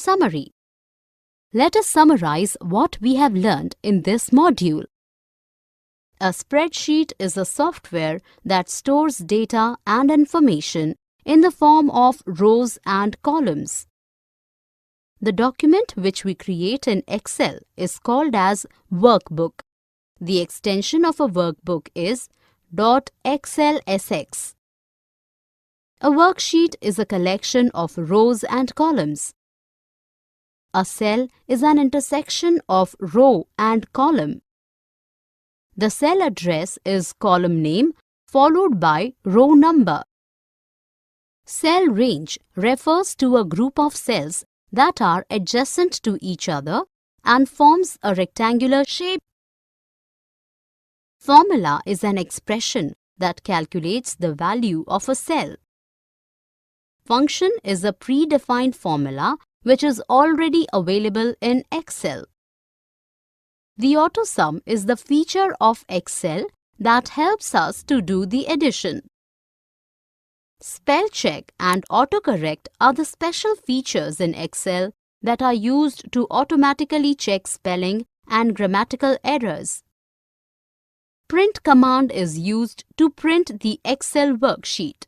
summary. Let us summarize what we have learned in this module. A spreadsheet is a software that stores data and information in the form of rows and columns. The document which we create in Excel is called as workbook. The extension of a workbook is .xlsx. A worksheet is a collection of rows and columns. A cell is an intersection of row and column. The cell address is column name followed by row number. Cell range refers to a group of cells that are adjacent to each other and forms a rectangular shape. Formula is an expression that calculates the value of a cell. Function is a predefined formula which is already available in Excel. The AutoSum is the feature of Excel that helps us to do the addition. Spell check and autocorrect are the special features in Excel that are used to automatically check spelling and grammatical errors. Print command is used to print the Excel worksheet.